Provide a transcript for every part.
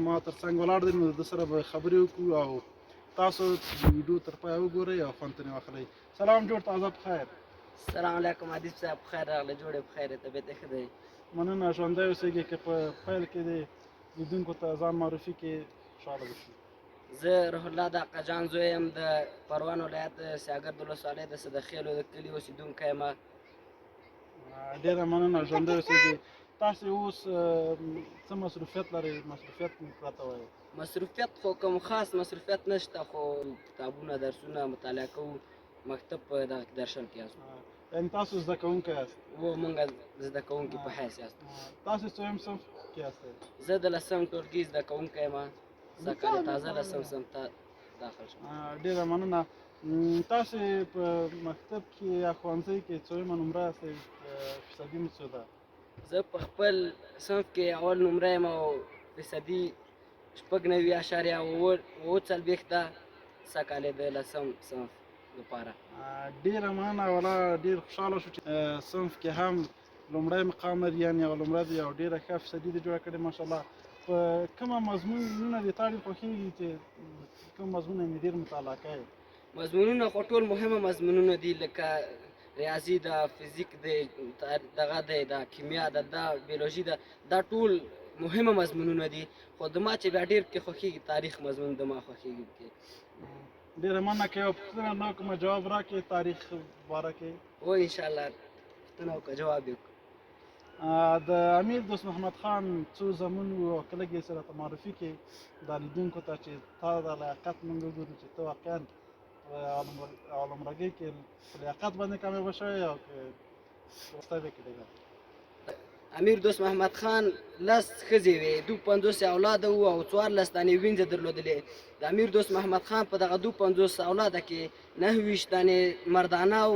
ما ترڅنګ ولاړ دی نو د سره به خبرې وکړو او تاسو ویډیو تر پایه وګورئ او خوند ترې واخلئ. سلام جوړ تازه په خیر. السلام علیکم عادل صاحب، په خیر راغلی، جوړې په خیر یې، طبیعت یې ښه دی؟ مننه، ژوندی اوسېږئ. که په پیل کې د لیدونکو ته ځان معرفي کې خوشحاله به شو. زه روح الله د اقا جان زوی یم، د پروان ولایت سیاګرد ولسوالۍ د صدخیلو د کلي اوسېدونکی یم. ډېره مننه، ژوندی اوسېږئ. تاسې اوس څه مصروفیت لرئ؟ مصروفیت مې راته وایئ. مصروفیت خو کوم خاص مصروفیت نشته، خو کتابونه درسونه مطالعه کوو، مکتب په دغه کې درشل کې یاست. یعنې تاسو زده کوونکی یاست؟ و موږ زده کوونکي په حیث یاست. تاسې څویم صنف کې یاستئ؟ زه د لسم ټولګي زده کوونکی یم، زده کال تازه لسم صنف ته داخل شوم. ډېره مننه. تاسې په مکتب کې یا ښوونځي کې څویمه نمره یاستئ؟ فیصدي مو څه ده؟ زه په خپل صنف کې اول نمره یم او فیصدي 96.اووه ده، سږ کال یې د لسم صنف لپاره. ډېره مننه. والا ډېر خوشحاله شو چې صنف کې هم لومړی مقام لري، یعنې یوه لومره دی او ډېره ښه فیصدي دې جوړه کړې ماشاءالله. په کومه مضمونونه دې تا ډېر خوښېږي چې کوم مضمون یې ډېر مطالعه کوې؟ مضمونونه خو ټول مهمه مضمونونه دي، لکه ریاضي ده، فزیک دی، دغه دی، دا کیمیا ده، دا بیولوژي ده، دا ټول مهمه مضمونونه دي. خو د ما چې بیا ډېر پکې خوښېږي تاریخ مضمون د ما خوښېږي پکې. ډېره مننه. که یوه پوښتنه نه کومه جواب راکړې تاریخ باره کې؟ و انشاءالله پوښتنه وکړه، جواب یې وکړو. د امیر دوست محمد خان څو زامن وو او که لږ یې سره ته معرفي کړې دا لیدونکو ته چې تا د لیاقت موږ وګورو چې ته واقعا په عالمرګۍ کې په لیاقت باندې کامیابه شوې او که وروستی به کې ډېره. امیر دوست محمد خان 10 ښځې وې، 52 اولاده وو او 14 دانې وینځه درلودلې. د امیر دوست محمد خان په دغه 52 اولاده کې 29 دانې مردانه او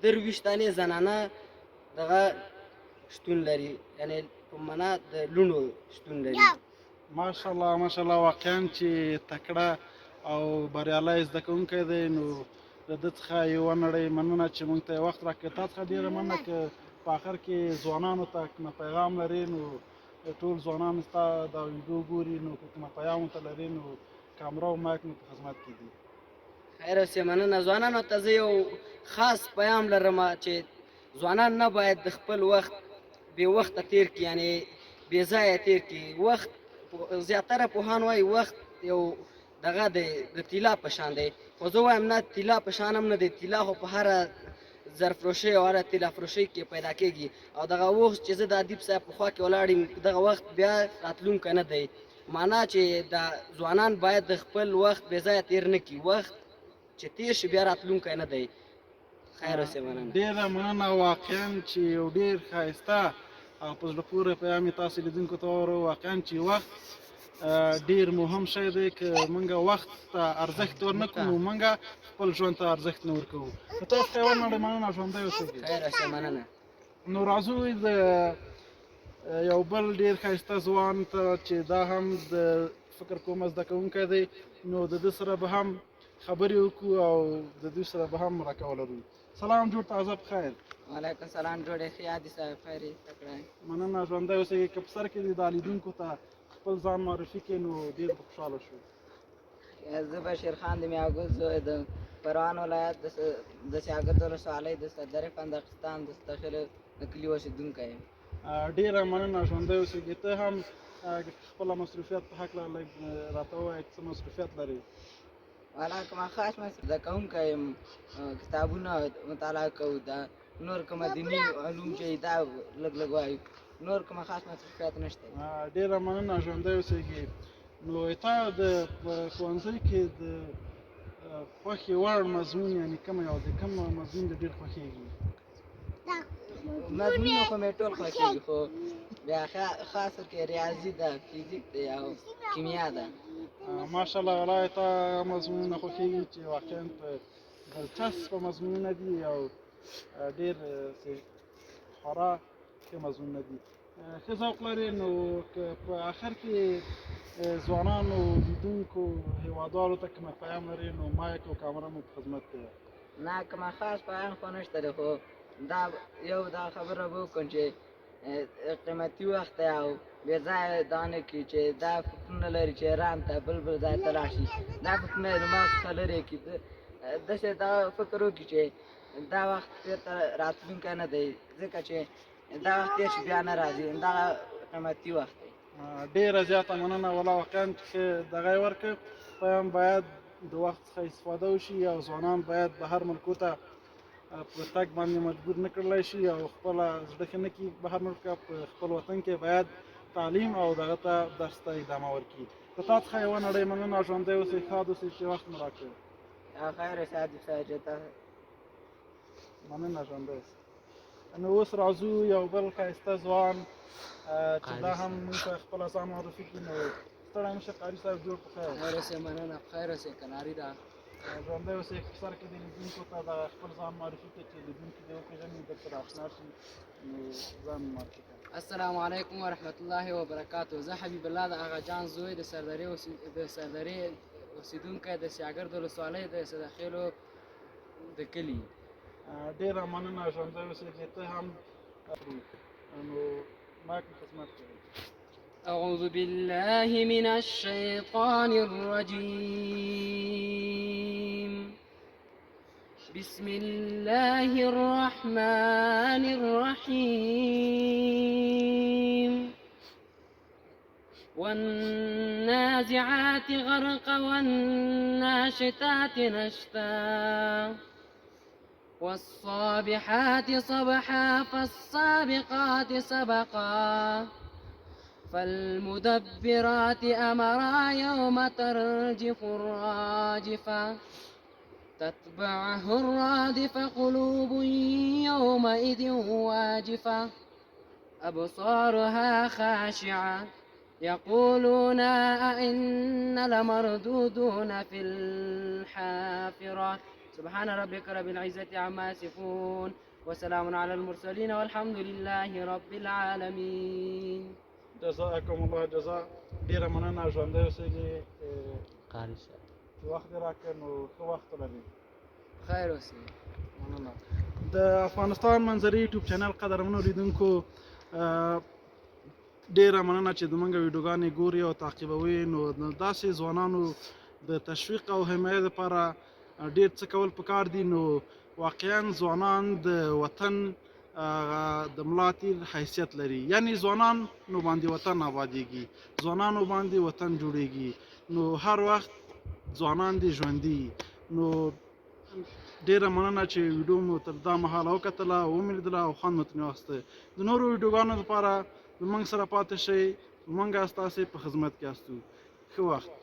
23 دانې زنانه دغه شتون لري، یعنې په معنا د لوڼو شتون لري. ماشاءالله ماشاءالله، واقعا چې تکړه او بریالی زده کوونکی دی، نو د ده څخه یې ونړئ. مننه چې موږ ته یې وخت راکړې. تا څخه ډېره مننه که په آخر کې ځوانانو ته کومه پیغام لرې نو ټول ځوانان ستا دا ویډیو ګوري، نو که کومه پیغام ورته لرې نو کامره او مایک مو په خدمت کې دي. خیر اوسې، مننه. ځوانانو ته زه یو خاص پیام لرم چې ځوانان نه باید د خپل وخت بې وخته تیر کړي، یعنې بې ځایه تیر کړي. وخت زیاتره پوهان وایي وخت یو دغه دی، د طلا په شان دی، خو زه وایم نه، طلا په شان هم نه دی. طلا خو په هره ظرفروشۍ او هره طلا فروشۍ کې پیدا کېږي، او دغه وخت چې زه د ادیب صاحب په خوا کې ولاړ یم، دغه وخت بیا راتلونکی نه دی. معنا چې د ځوانان باید د خپل وخت بې ځایه تیر نه کړي. وخت چې تیر شي بیا راتلونکی نه دی. خیر اوسې، مننه. ډېره مننه. واقعا چې یو ډېر ښایسته او په زړه پورې پیغام یې تاسو لیدونکو ته واورو. واقعا چې وخت ډېر مهم شی دی. که موږ وخت ته ارزښت ورنه کړو نو موږ خپل ژوند ته ارزښت نه ورکوو. نو تاسو ته یې ونړئ. مننه، ژوندی اوسېږئ. خیر اوسې، مننه. نو راځو د یو بل ډېر ښایسته ځوان ته چې دا هم د فکر کومه زده کوونکی دی، نو د ده سره به هم خبرې وکړو او د دوی سره به هم مرکه ولرو. سلام جوړ تازه په خیر. وعلیکم سلام، جوړې ښې، عادل صاحب خیر یې، تکړه یې. مننه، ژوندی اوسېږئ. که په سر کې دې دا لیدونکو ته خپل ځان معرفي کړې نو ډېر به خوشحاله شو. زه بشیر خان د میاګل زوی د پروان ولایت د سیاګرد ولسوالۍ د صدر فندقستان د صدخیلو د کلي اوسېدونکی یم. ډېره مننه، ژوندی اوسېږئ. ته هم خپله مصروفیت په هکله لږ راته ووایه، څه مصروفیت لرې؟ والا کومه خاص زده کوونکی یم، کتابونه مطالعه کوو، دا نور کومه دیني علوم چې دا لږ لږ وایو، نور کومه خاص مصروفیت نشته. ډېره مننه، ژوندی اوسېږئ. نو تا د ښوونځي کې د خوښې وړ مضمون یعنې کومه یو دی؟ کوم مضمون دې ډېر خوښېږي؟ مضمونونه خو مې ټول خوښېږي، خو بیا خاصه کې ریاضي ده، فزیک دی او کیمیا ده. ماشاءالله، والله تا مضمونونه خوښېږي چې واقعا په دلچسپه مضمونونه دي او ډېر خورا ښه مضمونونه دي. ښه ذوق لرې. نو که په آخر کې ځوانانو، لیدونکو، هېوادوالو ته کومه پیام لرې نو مایک او کامره مو په خدمت کې ده. نه، کومه خاص پیام خو نشته دی، خو دا یو دا خبره به وکړم چې قیمتي وخت دی او بې ځایه دا نه کړي چې دا فکرونه لري چې ایران ته بل ځای ته لاړ شي. دا فکرونه یې له ما څخه لرې کړي. داسې دا فکر وکړي چې دا وخت بېرته راتلونکی نه دی، ځکه چې دا وخت تېر شي بیا نه راځي. دغه قیمتي وخت دی. ډېره زیاته مننه. والله واقعا چې دغه یې ورکړ، پیغام باید د وخت څخه استفاده وشي او ځوانان باید بهر ملکو ته په تګ باندې مجبور نه کړلی شي او خپله زړه ښه نه کړي بهر ملک ته. په خپل وطن کې باید تعلیم او دغه ته درس ته ادامه ورکړي. د تا څخه یوه نړۍ مننه. ژوندی اوسئ، ښاد اوسئ چې وخت مو راکړ. خیر صادق صاحب چې ته مننه. ژوندی اوسئ. نو اوس راځو یو بل ښایسته ځوان چې دا هم موږ ته خپله ځان معرفي کړي. نو ستړی مشه قاري صاحب، جوړ په خیر. خیر اوسئ، مننه. په خیر اوسئ، کناري ده. ژوندی اوسئ. په سر کې د لیدونکو ته د خپل ځان معرفي کړئ چې لیدونکي دې وپېژني، درته رااشنا شي. نو ځان معرفي کړئ. السلام علیکم ورحمت الله وبرکاتو. زه حبیب الله د آغا جان زوی د سردرې اوسېدونکی د سیاګرد ولسوالۍ د صدخیلو د کلي. ډېره مننه. ژوندی اوسئ. ته هم نو مایک مو خدمت کوي. أعوذ بالله من الشيطان الرجيم. بسم الله الرحمن الرحيم. والنازعات غرقا والناشطات نشطا والصابحات صبحا فالسابقات سبقا فالمدبرات أمرا يوم ترجف الراجفة تتبعه الرادفة قلوب يومئذ واجفة أبصارها خاشعة يقولون أئنا لمردودون في الحافرة. سبحان ربك رب العزة عما يصفون وسلام على المرسلين والحمد لله رب العالمين. جزاکم الله جزا. ډېره مننه. ژوندی اوسئ. قاري صاحب چې وخت دې راکړ نو ښه وخت ولرئ. خیر اوسئ. مننه. د افغانستان منظرې یوټیوب چینل قدرمنو لیدونکو، ډېره مننه چې زموږ ویډیوګانې ګورئ او تعقیبوئ. نو داسې ځوانانو د تشویق او حمایت لپاره ډېر څه کول پکار دي. نو واقعا ځوانان د وطن د ملا تیر حیثیت لري، یعنی ځوانان نو باندې وطن آبادېږي، ځوانانو باندې وطن جوړېږي. نو هر وخت ځوانان دي ژوندي. نو ډېره مننه چې ویډیو مو تر دا مهاله وکتله او ومې لیدله او خوند مو ترې واخیسته. د نورو ویډیوګانو لپاره زموږ سره پاتې شئ. موږ ستاسې په خدمت کې یاستو. ښه وخت.